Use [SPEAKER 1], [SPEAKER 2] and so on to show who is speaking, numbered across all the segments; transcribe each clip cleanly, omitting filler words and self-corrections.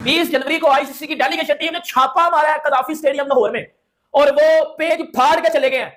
[SPEAKER 1] 20 जनवरी को आईसीसी की delegation team ने छापा मारा है कदाफी स्टेडियम लाहौर में, और वो पेज फाड़ के चले गए हैं।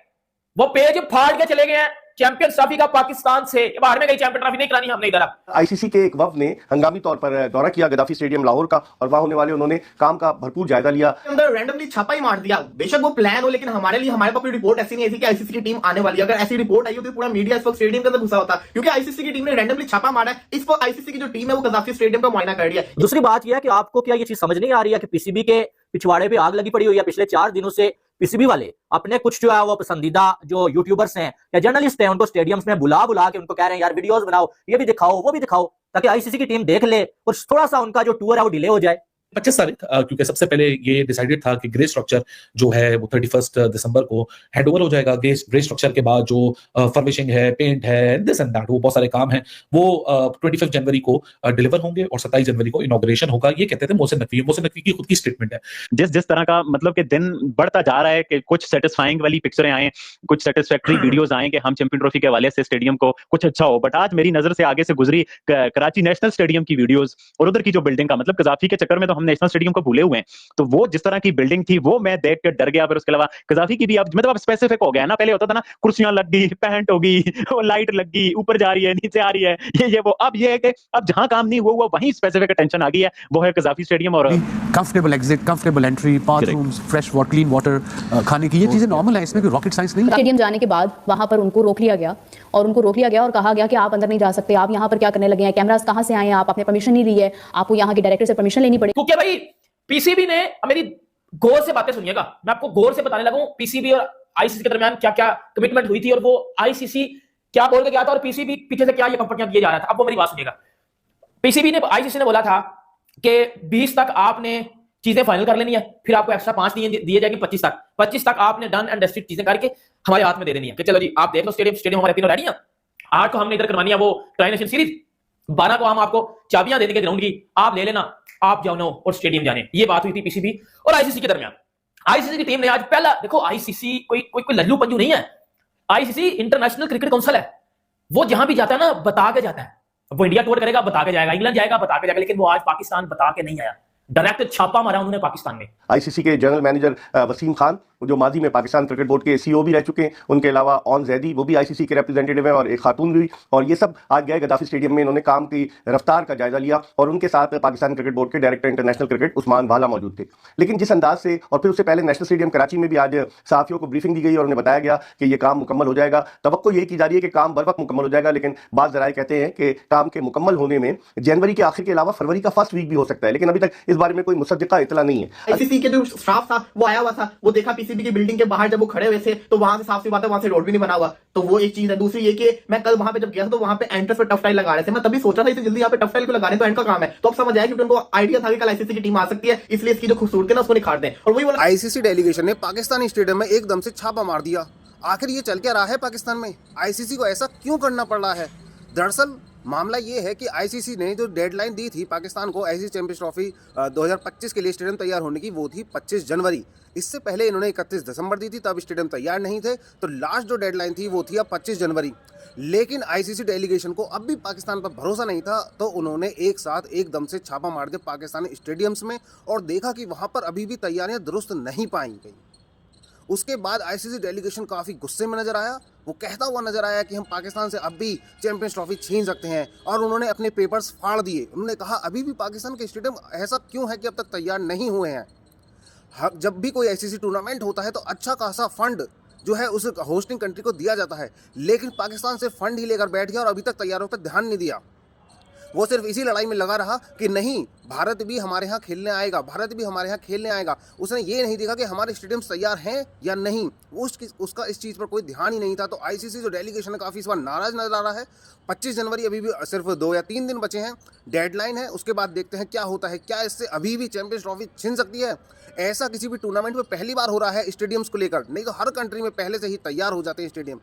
[SPEAKER 1] वो पेज फाड़ के चले गए हैं। चैंपियंस ट्रॉफी का पाकिस्तान से बाहर में गई, चैंपियन ट्रॉफी नहीं करानी हमने इधर।
[SPEAKER 2] आईसीसी के एक वफ्द ने हंगामी तौर पर दौरा किया गद्दाफी स्टेडियम लाहौर का, और वहां होने वाले उन्होंने काम का भरपूर जायजा लिया।
[SPEAKER 3] अंदर रैंडमली छापा ही मार दिया। बेशक वो प्लान हो, लेकिन हमारे लिए हमारे पास कोई रिपोर्ट ऐसी नहीं आई थी कि आईसीसी की टीम आने वाली है। अगर ऐसी रिपोर्ट आई होती तो पूरा मीडिया इस वक्त स्टेडियम के अंदर घुसा होता, क्योंकि आईसीसी की टीम ने रैंडमली छापा मारा है। इस वक्त आईसीसी की जो टीम है वो गद्दाफी स्टेडियम का मुआयना कर रही है।
[SPEAKER 4] दूसरी बात यह है कि आपको क्या ये चीज समझ नहीं आ रही है कि पीसीबी के पिछवाड़े पे आग लगी पड़ी हुई है। पिछले 4 दिनों से पीसीबी वाले अपने कुछ जो है वो पसंदीदा जो यूट्यूबर्स हैं या जर्नलिस्ट हैं उनको स्टेडियम्स में बुला के उनको कह रहे हैं यार वीडियोस बनाओ, ये भी दिखाओ, वो भी दिखाओ, ताकि आईसीसी की टीम देख ले और थोड़ा सा उनका जो टूर है वो डिले हो जाए।
[SPEAKER 5] 25 तारीख, क्योंकि सबसे पहले ये डिसाइडेड था कि ग्रे स्ट्रक्चर जो है वो 31 दिसंबर को हैंडओवर हो जाएगा। ग्रे स्ट्रक्चर के बाद जो फर्निशिंग है, पेंट है, दिस एंड दैट, वो बहुत सारे काम हैं, वो 25 जनवरी को डिलीवर होंगे और 27 जनवरी को इनॉग्रेशन होगा। ये कहते थे मोहसिन नकवी की खुद की स्टेटमेंट है।
[SPEAKER 6] जिस तरह का मतलब कि दिन बढ़ता जा रहा है कि कुछ सेटिस्फाइंग वाली पिक्चरें आए, कुछ सेटिस्फैक्टरी वीडियोस आए कि हम चैंपियन ट्रॉफी के हवाले से स्टेडियम को कुछ अच्छा हो, बट आज मेरी नजर से आगे से गुजरी कराची नेशनल स्टेडियम की वीडियोस और उधर की जो बिल्डिंग का मतलब कजाफी के चक्कर में तो हम नेशनल स्टेडियम को भूले हुए हैं। तो वो जिस तरह की बिल्डिंग थी वो मैं देख कर डर गया। फिर उसके अलावा कजाफी की भी अब मतलब स्पेसिफिक हो गया ना। पहले होता था ना कुर्सियां लग गई, पैंट हो गई, वो लाइट लग गई, ऊपर जा रही है, नीचे आ रही है, ये वो। अब ये है कि अब जहां काम नहीं हुआ वहीं स्पेसिफिक अटेंशन आ गई है, वो है कजाफी स्टेडियम। और
[SPEAKER 7] comfortable exit, comfortable entry, bathrooms, fresh water, clean water, खाने की, ये चीजें नॉर्मल है, इसमें कोई रॉकेट साइंस नहीं है।
[SPEAKER 8] स्टेडियम जाने के बाद वहां पर उनको रोक लिया गया और कहा गया कि आप अंदर नहीं जा सकते, आप यहाँ पर क्या करने लगे हैं, कैमरास कहां से आए हैं, आप आपने परमिशन नहीं ली है, आपको यहाँ के डायरेक्टर से परमिशन लेनी पड़ेगी।
[SPEAKER 1] क्योंकि भाई पीसीबी ने, मेरी गौर से बातें सुनिएगा, मैं आपको गौर से बताने लगा हूं पीसीबी और आईसीसी के दरमियान क्या क्या कमिटमेंट हुई थी और वो आईसीसी क्या बोल के गया था और पीसीबी पीछे से क्या ये कंपनियां दिए जा रहा था। अब वो मेरी बात सुनिएगा। पीसीबी ने, आईसीसी ने बोला था कि 20 तक आपने चीजें फाइनल कर लेनी है, फिर आपको एक्स्ट्रा 5 दिए जाएंगे 25 तक आपने डन एंड डस्टेड चीजें करके हमारे हाथ में दे देनी है कि चलो जी आप देख लो स्टेडियम हमारे तीनों रेडी है। 8 को हमने इधर करवानी है वो ट्राई नेशन सीरीज, 12 को हम आपको चाबियां दे देंगे ग्राउंड की, आप ले लेना, आप जाओ नो और स्टेडियम जाने। ये बात हुई थी पीसीबी और आईसीसी के दरमियान। आईसीसी की टीम ने आज पहला, देखो आईसीसी कोई लल्लू पंजू नहीं है। आईसीसी इंटरनेशनल क्रिकेट काउंसिल है, वो जहां भी जाता है ना बता के जाता है। वो इंडिया टूर करेगा बता के जाएगा, इंग्लैंड जाएगा बता के जाएगा, लेकिन वो आज पाकिस्तान बता के नहीं आया, डायरेक्ट छापा मारा उन्होंने पाकिस्तान में।
[SPEAKER 2] आईसीसी के जनरल मैनेजर वसीम खान, जो माजी में पाकिस्तान क्रिकेट बोर्ड के सीईओ भी रह चुके हैं, उनके अलावा ऑन जैदी वो भी आईसीसी के रिप्रेजेंटेटिव हैं, और एक खातून भी, और ये सब आज गए गद्दाफी स्टेडियम में। इन्होंने काम की रफ्तार का जायजा लिया और उनके साथ पाकिस्तान क्रिकेट बोर्ड के डायरेक्टर इंटरनेशनल क्रिकेट उस्मान वाला मौजूद थे। लेकिन जिस अंदाज से, और फिर उससे पहले नेशनल स्टेडियम कराची में भी आज सहाफियों को ब्रीफिंग दी गई और उन्हें बताया गया कि ये काम मुकम्मल हो जाएगा। तवक्को यही की जा रही है कि काम बर वक्त मुकम्मल हो जाएगा, लेकिन बात जराए कहते हैं कि काम के मुकम्मल होने में जनवरी के आखिर के अलावा फरवरी का फर्स्ट वीक भी हो सकता है, लेकिन अभी तक इस बारे में कोई मुसद्दिका इतला नहीं है।
[SPEAKER 3] आईसीसी के जो स्टाफ था वो आया हुआ था, वो देखा पीसीबी की बिल्डिंग के बाहर जब वो खड़े हुए थे तो वहां से साफ सी बात है, वहां से रोड भी नहीं बना हुआ, तो वो एक चीज है। दूसरी ये कि मैं कल वहां पे जब गया था तो वहां पे एंट्रेंस पे टफ टाइल लगा रहे थे। मैं तभी सोच रहा था इसे जल्दी यहाँ पे टफ टाइल को लगाने, तो एंड का काम है। तो अब समझ आया क्योंकि उनको आइडिया था कि कल आईसीसी की टीम आ सकती है, इसलिए इसकी जो खूबसूरती है ना उसको निखार दें। और वही बोला,
[SPEAKER 9] आईसीसी डेलीगेशन ने पाकिस्तानी स्टेडियम में एकदम से छापा मार दिया। आखिर ये चल क्या रहा है पाकिस्तान में? आईसीसी को ऐसा क्यों करना पड़ रहा है? दरअसल मामला ये है कि आईसीसी ने जो डेडलाइन दी थी पाकिस्तान को आईसीसी चैंपियंस ट्रॉफी 2025 के लिए स्टेडियम तैयार होने की, वो थी 25 जनवरी। इससे पहले इन्होंने 31 दिसंबर दी थी, तब स्टेडियम तैयार नहीं थे, तो लास्ट जो डेडलाइन थी वो थी अब 25 जनवरी। लेकिन आईसीसी डेलीगेशन को अब भी पाकिस्तान पर भरोसा नहीं था, तो उन्होंने एक साथ एकदम से छापा मार दिया पाकिस्तानी स्टेडियम्स में और देखा कि वहाँ पर अभी भी तैयारियाँ दुरुस्त नहीं पाई गई। उसके बाद आईसीसी डेलीगेशन काफ़ी गुस्से में नजर आया। वो कहता हुआ नजर आया कि हम पाकिस्तान से अब भी चैंपियंस ट्रॉफी छीन सकते हैं, और उन्होंने अपने पेपर्स फाड़ दिए। उन्होंने कहा अभी भी पाकिस्तान के स्टेडियम ऐसा क्यों है कि अब तक तैयार नहीं हुए हैं। जब भी कोई आईसीसी टूर्नामेंट होता है तो अच्छा खासा फंड जो है उस होस्टिंग कंट्री को दिया जाता है, लेकिन पाकिस्तान से फंड ही लेकर बैठ गया और अभी तक तैयारों पर ध्यान नहीं दिया। वो सिर्फ इसी लड़ाई में लगा रहा कि नहीं भारत भी हमारे यहाँ खेलने आएगा, भारत भी हमारे यहाँ खेलने आएगा। उसने ये नहीं देखा कि हमारे स्टेडियम्स तैयार हैं या नहीं। उसका इस चीज़ पर कोई ध्यान ही नहीं था। तो आईसीसी जो डेलीगेशन है काफ़ी इस बार नाराज नजर आ रहा है। 25 जनवरी अभी भी सिर्फ 2 या 3 दिन बचे हैं, डेडलाइन है। उसके बाद देखते हैं क्या होता है, क्या इससे अभी भी चैंपियंस ट्रॉफी छिन सकती है। ऐसा किसी भी टूर्नामेंट में पहली बार हो रहा है स्टेडियम्स को लेकर, नहीं तो हर कंट्री में पहले से ही तैयार हो जाते हैं स्टेडियम।